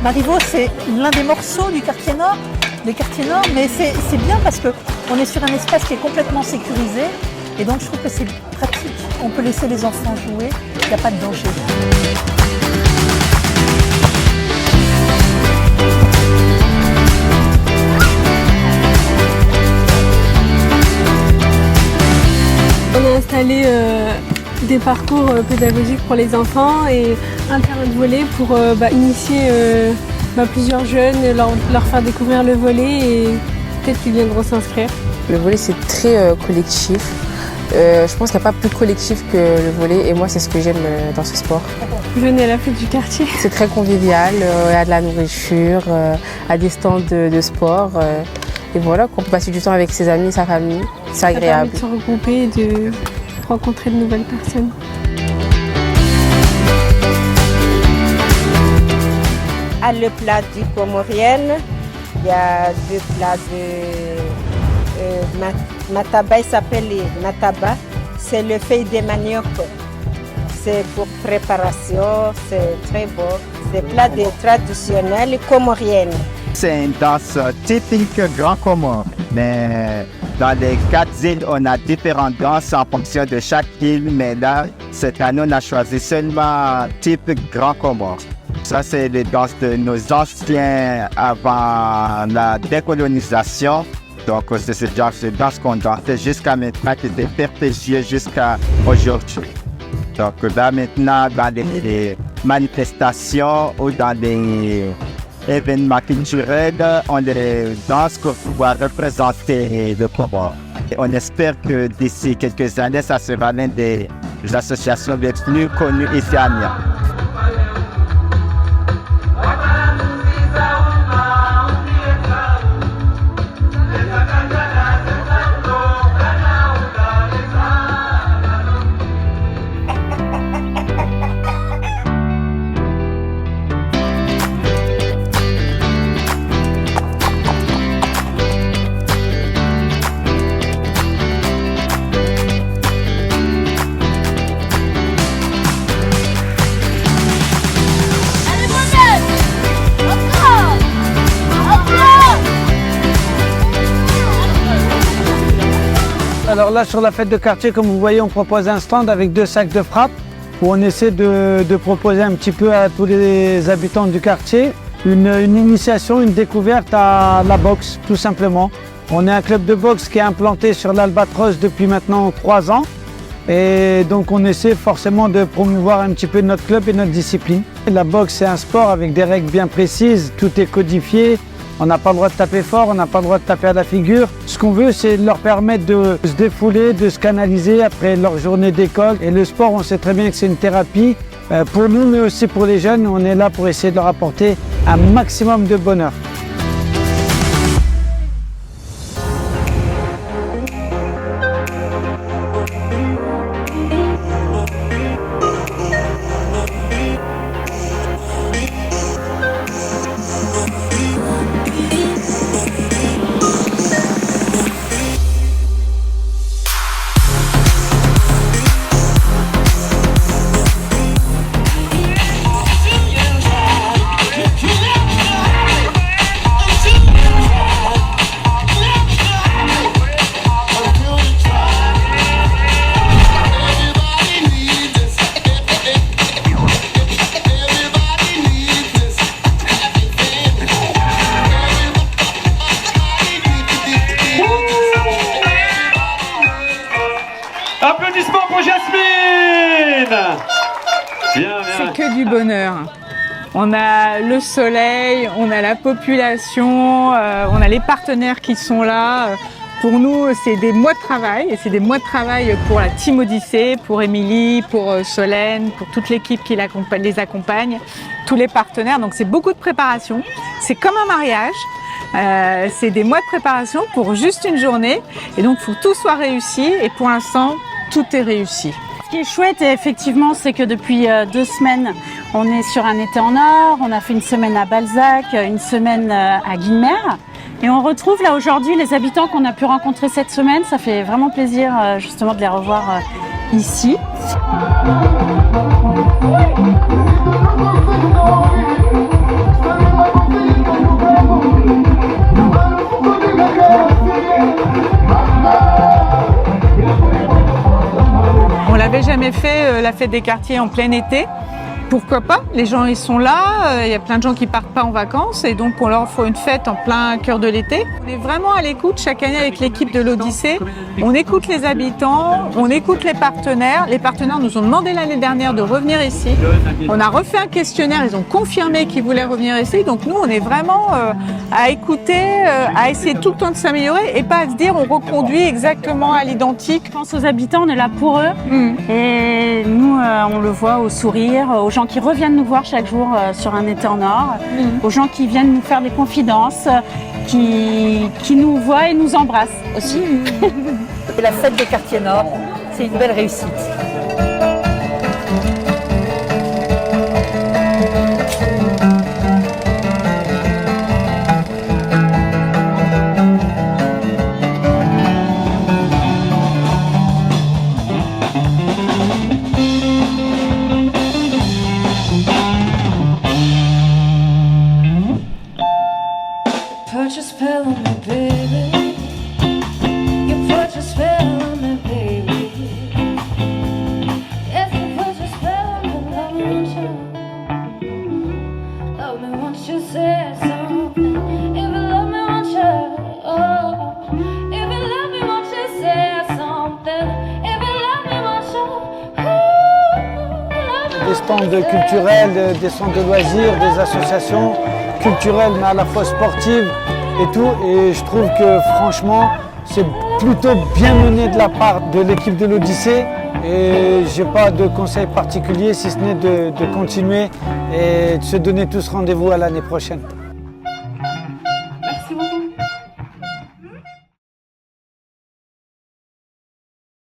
Marivaux, c'est l'un des morceaux du quartier nord, des quartiers nord, mais c'est bien parce qu'on est sur un espace qui est complètement sécurisé et donc je trouve que c'est pratique. On peut laisser les enfants jouer, il n'y a pas de danger. On a installé des parcours pédagogiques pour les enfants et un terrain de volley pour initier plusieurs jeunes, leur faire découvrir le volley et peut-être qu'ils viendront s'inscrire. Le volley c'est très collectif. Je pense qu'il n'y a pas plus collectif que le volley et moi c'est ce que j'aime dans ce sport. Venez à la fête du quartier. C'est très convivial, il y a de la nourriture, il y a des stands de sport et voilà, qu'on peut passer du temps avec ses amis, sa famille, c'est agréable. Ça permet de se regrouper et de rencontrer de nouvelles personnes. À le plat du comorienne, il y a deux plats de mataba, il s'appelle mataba, c'est le feuille de manioc. C'est pour préparation, c'est très beau. C'est plat traditionnel comorienne. C'est une danse typique Grand Comore, mais dans les 4 îles, on a différentes danses en fonction de chaque île, mais là, cette année, on a choisi seulement type Grand Comore. Ça, c'est les danses de nos anciens avant la décolonisation. Donc, c'est ce genre de danse qu'on dansait jusqu'à maintenant, qui est perpétuée jusqu'à aujourd'hui. Donc là, maintenant, dans les manifestations ou dans les événements culturels, on les danse pour pouvoir représenter le Comore. On espère que d'ici quelques années, ça sera l'une des associations les plus connues ici à Amiens. Alors là, sur la fête de quartier, comme vous voyez, on propose un stand avec 2 sacs de frappe où on essaie de proposer un petit peu à tous les habitants du quartier une initiation, une découverte à la boxe, tout simplement. On est un club de boxe qui est implanté sur l'Albatros depuis maintenant 3 ans. Et donc on essaie forcément de promouvoir un petit peu notre club et notre discipline. La boxe, c'est un sport avec des règles bien précises, tout est codifié. On n'a pas le droit de taper fort, on n'a pas le droit de taper à la figure. Ce qu'on veut, c'est leur permettre de se défouler, de se canaliser après leur journée d'école. Et le sport, on sait très bien que c'est une thérapie. Pour nous, mais aussi pour les jeunes, on est là pour essayer de leur apporter un maximum de bonheur. Applaudissements pour Jasmine. C'est que du bonheur. On a le soleil, on a la population, on a les partenaires qui sont là. Pour nous, c'est des mois de travail et c'est des mois de travail pour la Team Odyssée, pour Émilie, pour Solène, pour toute l'équipe qui les accompagne, tous les partenaires. Donc c'est beaucoup de préparation. C'est comme un mariage. C'est des mois de préparation pour juste une journée et donc il faut que tout soit réussi et pour l'instant tout est réussi. Ce qui est chouette effectivement, c'est que depuis 2 semaines on est sur un été en or, on a fait une semaine à Balzac, une semaine à Guillemère et on retrouve là aujourd'hui les habitants qu'on a pu rencontrer cette semaine. Ça fait vraiment plaisir justement de les revoir ici. jamais fait la fête des quartiers en plein été. Pourquoi pas? Les gens ils sont là, il y a plein de gens qui partent pas en vacances et donc on leur faut une fête en plein cœur de l'été. On est vraiment à l'écoute chaque année avec l'équipe de l'Odyssée. On écoute les habitants, on écoute les partenaires. Les partenaires nous ont demandé l'année dernière de revenir ici. On a refait un questionnaire, ils ont confirmé qu'ils voulaient revenir ici. Donc nous on est vraiment à écouter, à essayer tout le temps de s'améliorer et pas à se dire on reconduit exactement à l'identique. Je pense aux habitants, on est là pour eux. Et nous, on le voit au sourire, aux gens qui reviennent nous voir chaque jour sur un été en or, aux gens qui viennent nous faire des confidences, qui nous voient et nous embrassent aussi. Et la fête des quartiers nord, c'est une belle réussite. Put your spell on me, baby. You put your spell on me, baby. If you put your spell on me, love me, won't you? Love me, won't you say something? If you love me, won't you? Oh, if you love me, won't you say something? If you love me, won't you? Ooh, Des stands culturels, des centres de loisirs, des associations culturelles mais à la fois sportives et tout. Et je trouve que franchement c'est plutôt bien mené de la part de l'équipe de l'Odyssée. Et j'ai pas de conseil particulier si ce n'est de continuer et de se donner tous rendez-vous à l'année prochaine.